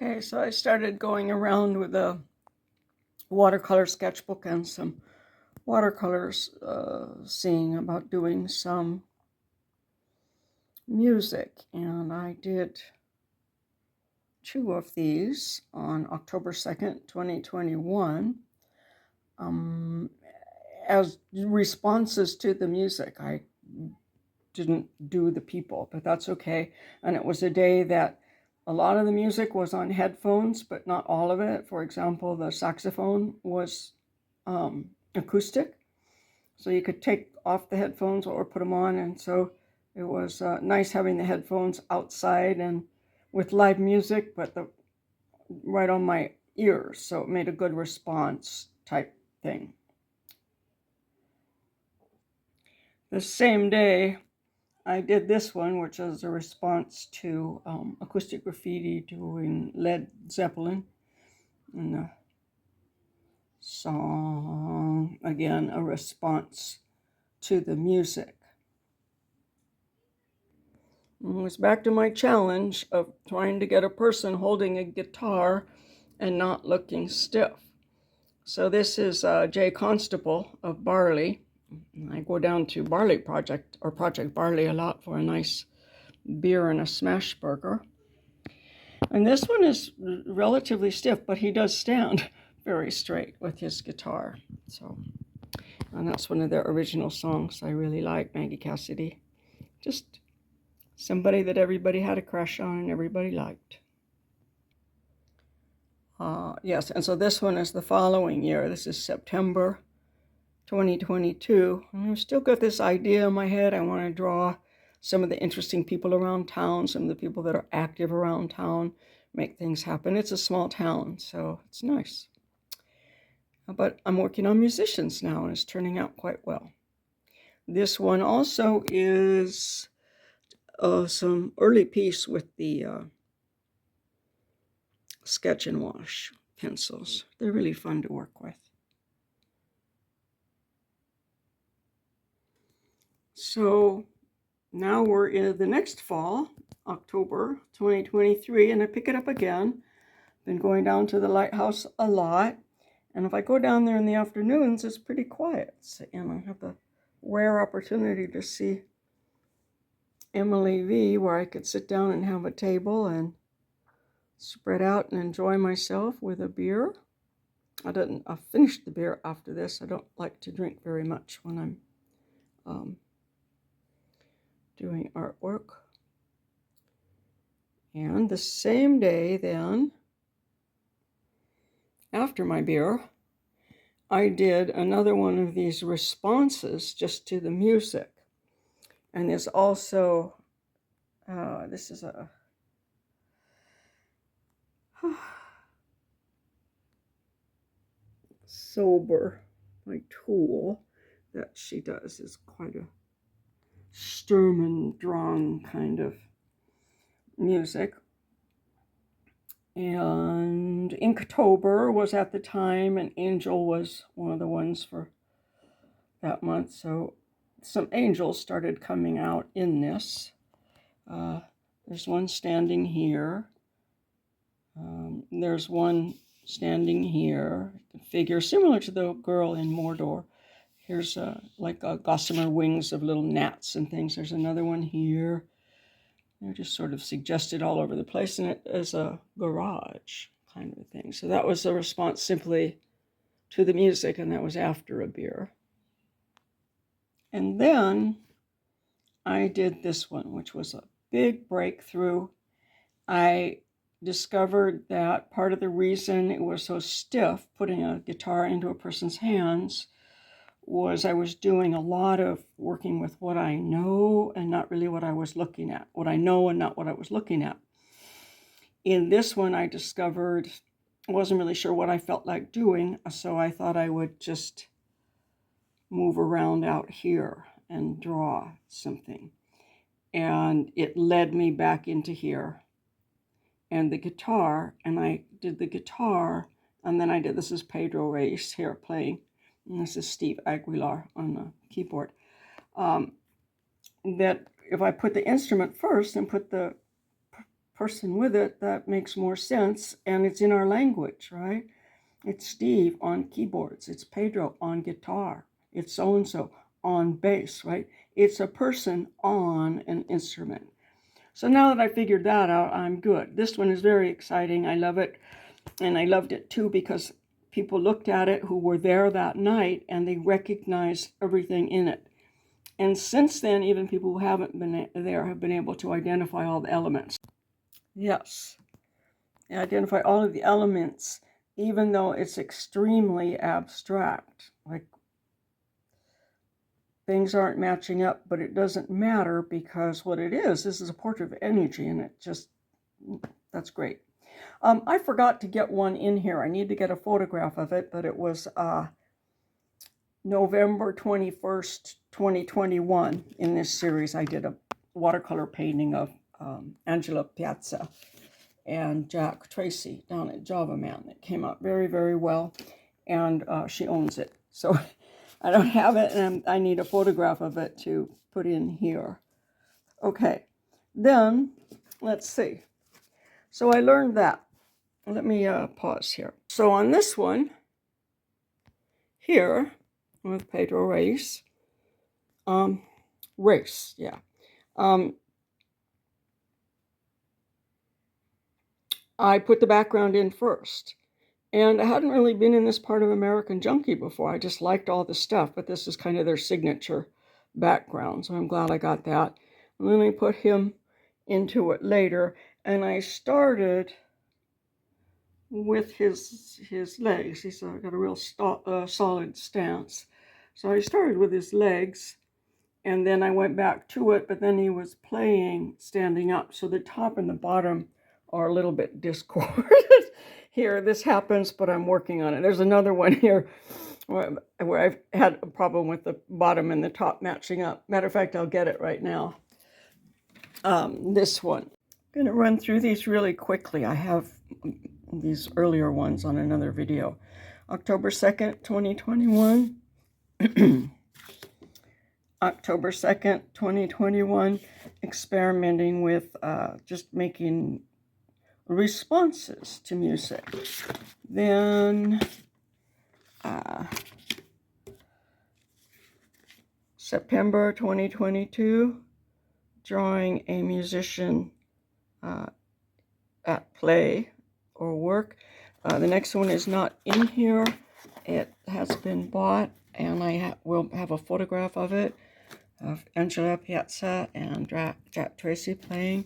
Okay, so I started going around with a watercolor sketchbook and some watercolors, seeing about doing some music. And I did 2 of these on October 2nd, 2021, as responses to the music. I didn't do the people, but that's okay. And it was a day that a lot of the music was on headphones, but not all of it. For example, the saxophone was acoustic, so you could take off the headphones or put them on. And so it was nice having the headphones outside and with live music, but right on my ears. So it made a good response type thing. The same day, I did this one, which is a response to Acoustic Graffiti doing Led Zeppelin. And the song, again, a response to the music. And it was back to my challenge of trying to get a person holding a guitar and not looking stiff. So this is Jay Constable of Barley. I go down to Barley Project or Project Barley a lot for a nice beer and a smash burger. And this one is relatively stiff, but he does stand very straight with his guitar. So, and that's one of their original songs I really like, Maggie Cassidy. Just somebody that everybody had a crush on and everybody liked. Yes, and so this one is the following year. This is September 2022. And I've still got this idea in my head. I want to draw some of the interesting people around town, some of the people that are active around town, make things happen. It's a small town, so it's nice. But I'm working on musicians now, and it's turning out quite well. This one also is some early piece with the Sketch and Wash pencils. They're really fun to work with. So now we're in the next fall, October 2023, and I pick it up again. Been going down to the lighthouse a lot, and if I go down there in the afternoons, it's pretty quiet, and I have the rare opportunity to see Emily V, where I could sit down and have a table and spread out and enjoy myself with a beer. I'll finish the beer after this. I don't like to drink very much when I'm doing artwork. And the same day then, after my beer, I did another one of these responses just to the music. And there's also, this is a sober, my tool that she does is quite a Sturm und Drang kind of music. And Inktober was at the time, and Angel was one of the ones for that month. So some angels started coming out in this. There's one standing here. There's one standing here, a figure similar to the girl in Mordor. Here's like a gossamer wings of little gnats and things. There's another one here. They're just sort of suggested all over the place, and it is a garage kind of thing. So that was a response simply to the music, and that was after a beer. And then I did this one, which was a big breakthrough. I discovered that part of the reason it was so stiff, putting a guitar into a person's hands, was I was doing a lot of working with what I know and not really what I was looking at. What I know and not what I was looking at. In this one, I discovered I wasn't really sure what I felt like doing, so I thought I would just move around out here and draw something. And it led me back into here. And the guitar, and I did the guitar, and then this is Pedro Reyes here playing, and this is Steve Aguilar on the keyboard. That if I put the instrument first and put the person with it, that makes more sense. And it's in our language, right? It's Steve on keyboards. It's Pedro on guitar. It's so-and-so on bass, right? It's a person on an instrument. So now that I figured that out, I'm good. This one is very exciting. I love it. And I loved it too because people looked at it who were there that night and they recognized everything in it. And since then, even people who haven't been there have been able to identify all the elements. Yes, identify all of the elements, even though it's extremely abstract. Like, things aren't matching up, but it doesn't matter because what it is, this is a portrait of energy, and it just, that's great. I forgot to get one in here. I need to get a photograph of it, but it was November 21st, 2021. In this series, I did a watercolor painting of Angela Piazza and Jack Tracy down at Java Man. That came out very, very well, and she owns it. So I don't have it, and I need a photograph of it to put in here. Okay, then let's see. So I learned that. Let me pause here. So on this one here with Pedro Race, I put the background in first. And I hadn't really been in this part of American Junkie before. I just liked all the stuff, but this is kind of their signature background. So I'm glad I got that. And then I put him into it later. And I started with his legs. He's got a real solid stance. So I started with his legs, and then I went back to it, but then he was playing standing up. So the top and the bottom are a little bit discordant. Here, this happens, but I'm working on it. There's another one here where I've had a problem with the bottom and the top matching up. Matter of fact, I'll get it right now. This one. I'm going to run through these really quickly. I have these earlier ones on another video. October 2nd, 2021. October 2nd, 2021. Experimenting with just making responses to music. Then September 2022, drawing a musician at play or work. The next one is not in here. It has been bought, and I will have a photograph of it, of Angela Piazza and Jack Tracy playing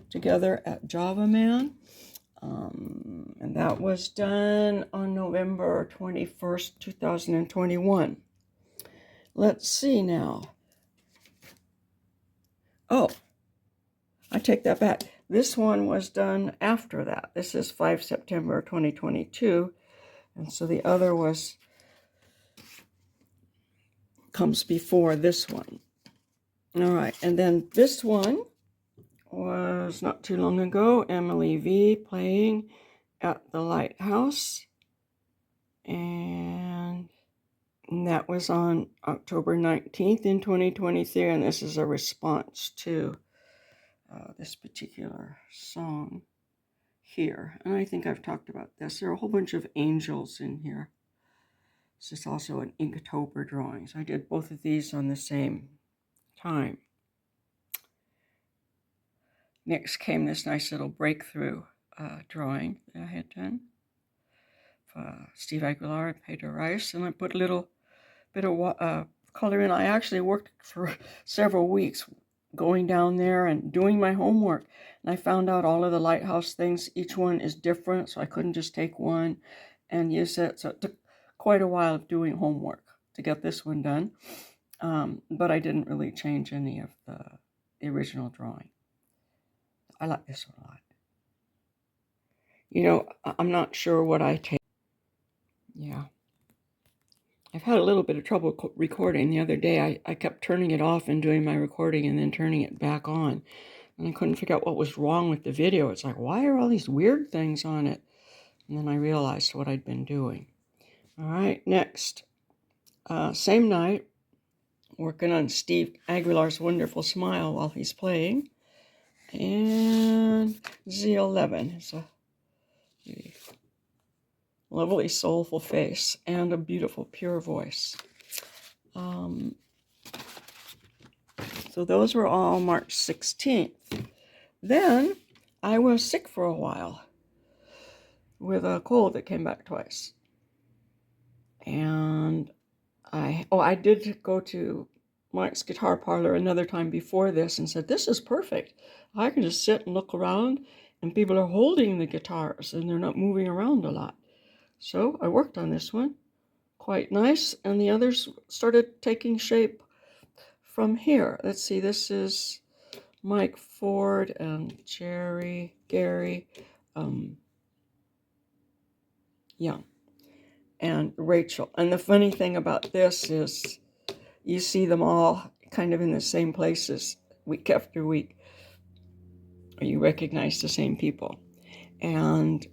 together at Java Man. And that was done on November 21st, 2021. Let's see now. Oh, I take that back. This one was done after that. This is 5 September 2022. And so the other comes before this one. All right, and then this one was not too long ago, Emily V playing at the Lighthouse, and that was on October 19th in 2023, and this is a response to this particular song here. And I think I've talked about this. There are a whole bunch of angels in here. This is also an Inktober drawing, so I did both of these on the same time. Next came this nice little breakthrough drawing that I had done for Steve Aguilar and Pedro Rice, and I put a little bit of color in. I actually worked for several weeks going down there and doing my homework, and I found out all of the lighthouse things. Each one is different, so I couldn't just take one and use it. So it took quite a while of doing homework to get this one done, but I didn't really change any of the original drawing. I like this one a lot. You know, I'm not sure what I take. Yeah. I've had a little bit of trouble recording. The other day, I kept turning it off and doing my recording and then turning it back on. And I couldn't figure out what was wrong with the video. It's like, why are all these weird things on it? And then I realized what I'd been doing. All right, next. Same night, working on Steve Aguilar's Wonderful Smile while he's playing. And Z11 is a lovely, soulful face and a beautiful, pure voice. So those were all March 16th. Then I was sick for a while with a cold that came back twice. And I did go to Mike's Guitar Parlor another time before this and said, this is perfect. I can just sit and look around and people are holding the guitars and they're not moving around a lot. So I worked on this one, quite nice, and the others started taking shape from here. Let's see, this is Mike Ford and Gary Young, and Rachel. And the funny thing about this is you see them all kind of in the same places week after week. You recognize the same people. And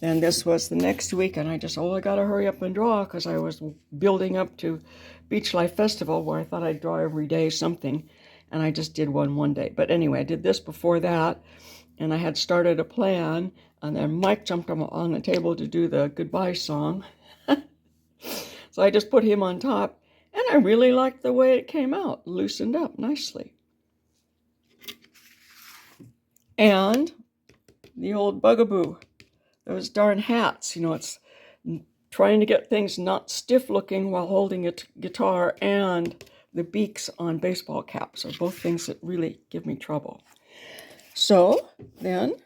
then this was the next week, and I got to hurry up and draw because I was building up to Beach Life Festival where I thought I'd draw every day something, and I just did one day. But anyway, I did this before that, and I had started a plan, and then Mike jumped on the table to do the goodbye song. So I just put him on top, and I really liked the way it came out, loosened up nicely. And the old bugaboo, those darn hats, it's trying to get things not stiff looking while holding a guitar, and the beaks on baseball caps are both things that really give me trouble. So then,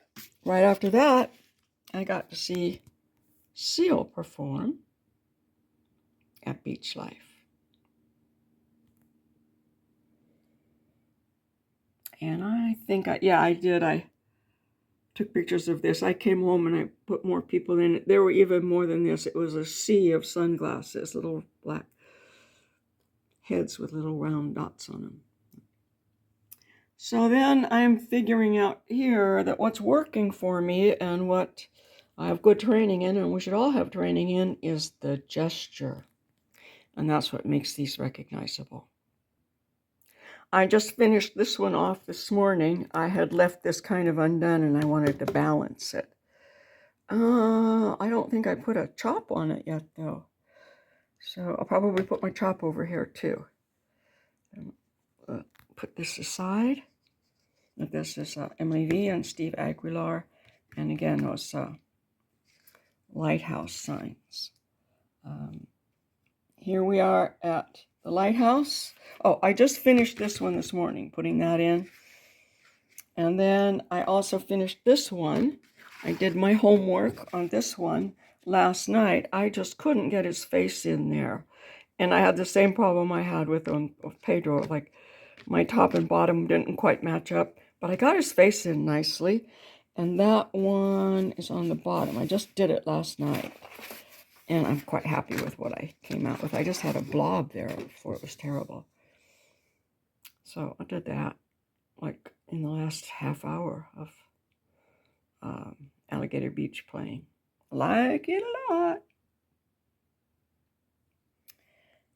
right after that, I got to see Seal perform at Beach Life. And I think I did. I took pictures of this. I came home and I put more people in it. There were even more than this. It was a sea of sunglasses, little black heads with little round dots on them. So then I'm figuring out here that what's working for me and what I have good training in, and we should all have training in, is the gesture. And that's what makes these recognizable. I just finished this one off this morning. I had left this kind of undone and I wanted to balance it. I don't think I put a chop on it yet though. So I'll probably put my chop over here too. And, put this aside. This is Emily V and Steve Aguilar. And again, those lighthouse signs. Here we are at the lighthouse. Oh, I just finished this one this morning, putting that in. And then I also finished this one. I did my homework on this one last night. I just couldn't get his face in there. And I had the same problem I had with Pedro. Like my top and bottom didn't quite match up. But I got his face in nicely. And that one is on the bottom. I just did it last night. And I'm quite happy with what I came out with. I just had a blob there before it was terrible. So I did that like in the last half hour of Alligator Beach playing. Like it a lot.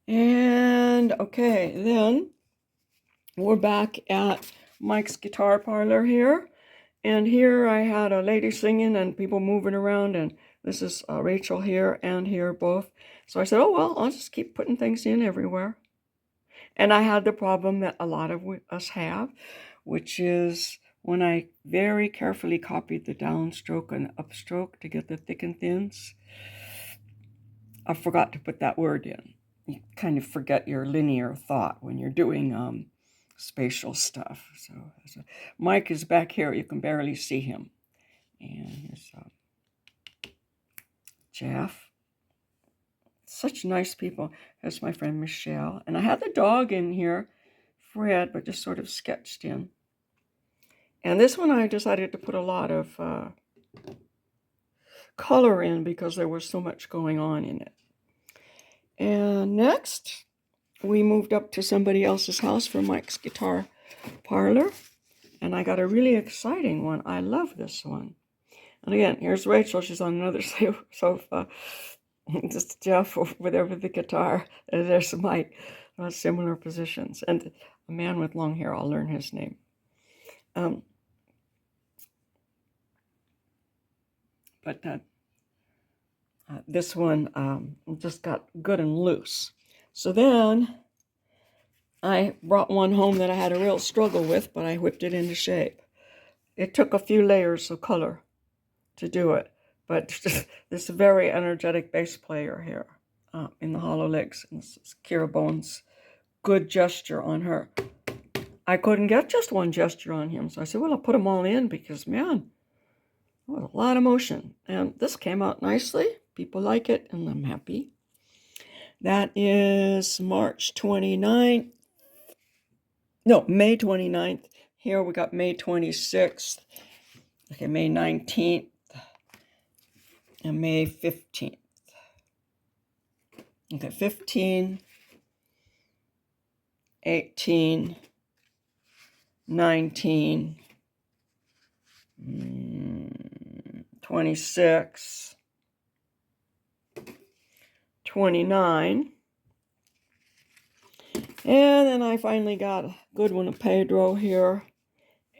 And okay, then we're back at Mike's Guitar Parlor here. And here I had a lady singing and people moving around, and this is Rachel here and here both. So I said, oh, well, I'll just keep putting things in everywhere. And I had the problem that a lot of us have, which is when I very carefully copied the downstroke and upstroke to get the thick and thins, I forgot to put that word in. You kind of forget your linear thought when you're doing spatial stuff. So Mike is back here. You can barely see him. And here's Jeff. Such nice people. Here's my friend Michelle. And I had the dog in here, Fred, but just sort of sketched in. And this one I decided to put a lot of color in because there was so much going on in it. And next, we moved up to somebody else's house for Mike's Guitar Parlor. And I got a really exciting one. I love this one. And again, here's Rachel. She's on another sofa. Just Jeff with over the guitar. And there's Mike. Similar positions. And a man with long hair. I'll learn his name. Um, but this one just got good and loose. So then I brought one home that I had a real struggle with, but I whipped it into shape. It took a few layers of color to do it, but this very energetic bass player here in the hollow legs, and this is Kira Bones. Good gesture on her. I couldn't get just one gesture on him, so I said, well, I'll put them all in because, man, that was a lot of motion. And this came out nicely. People like it, and I'm happy. That is March 29th. No, May 29th. Here we got May 26th. Okay, May 19th and May 15th. Okay, 15, 18, 19, 26, 29. And then I finally got a good one of Pedro here.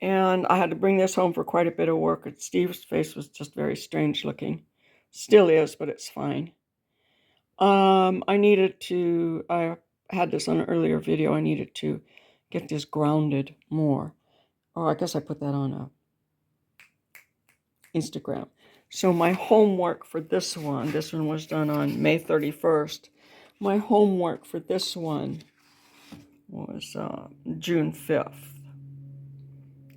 And I had to bring this home for quite a bit of work. Steve's face was just very strange looking. Still is, but it's fine. I had this on an earlier video. I needed to get this grounded more. Or I guess I put that on Instagram. So my homework for this one was done on May 31st. My homework for this one was June 5th.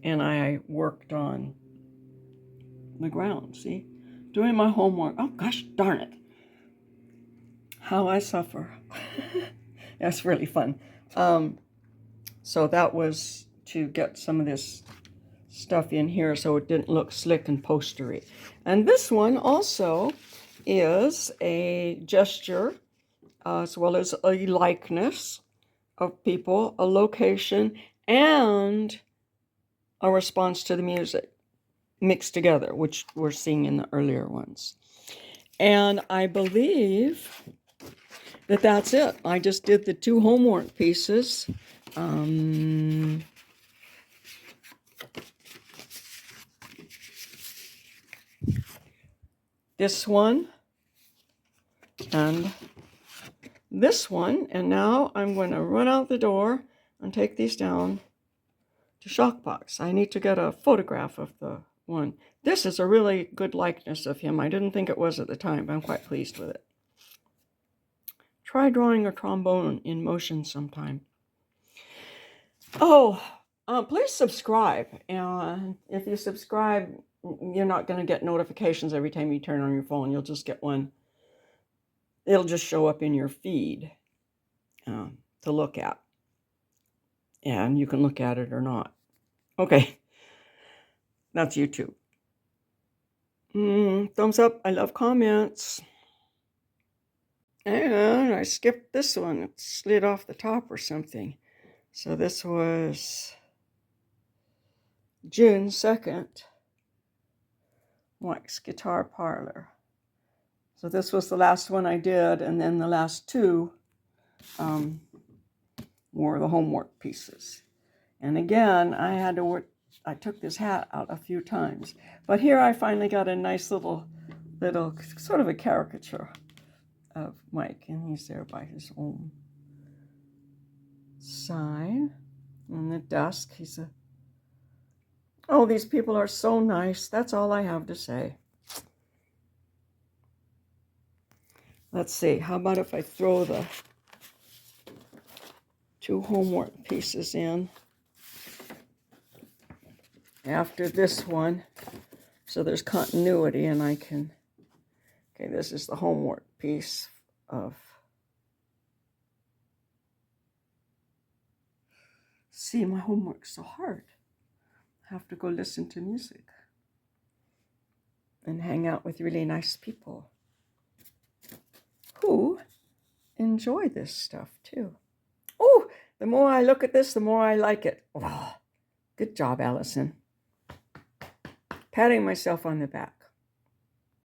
And I worked on the ground, see? Doing my homework. Oh, gosh darn it. How I suffer. That's really fun. So that was to get some of this stuff in here so it didn't look slick and postery. And this one also is a gesture as well as a likeness of people, a location, and a response to the music mixed together, which we're seeing in the earlier ones. And I believe that that's it. I just did the 2 homework pieces. This one and this one. And now I'm going to run out the door and take these down to Shockbox. I need to get a photograph of the one. This is a really good likeness of him. I didn't think it was at the time, but I'm quite pleased with it. Try drawing a trombone in motion sometime. Oh, please subscribe. And if you subscribe, you're not going to get notifications every time you turn on your phone. You'll just get one. It'll just show up in your feed to look at. And you can look at it or not. Okay. That's YouTube. Thumbs up. I love comments. And I skipped this one. It slid off the top or something. So this was June 2nd. Mike's Guitar Parlor. So this was the last one I did, and then the last 2 were the homework pieces. And again, I took this hat out a few times. But here I finally got a nice little sort of a caricature of Mike, and he's there by his own sign. On the desk, oh, these people are so nice. That's all I have to say. Let's see, how about if I throw the 2 homework pieces in after this one, so there's continuity, and I can, okay, this is the homework piece of, see, my homework's so hard. I have to go listen to music and hang out with really nice people who enjoy this stuff too. Oh, the more I look at this, the more I like it. Oh, good job, Allison. Patting myself on the back.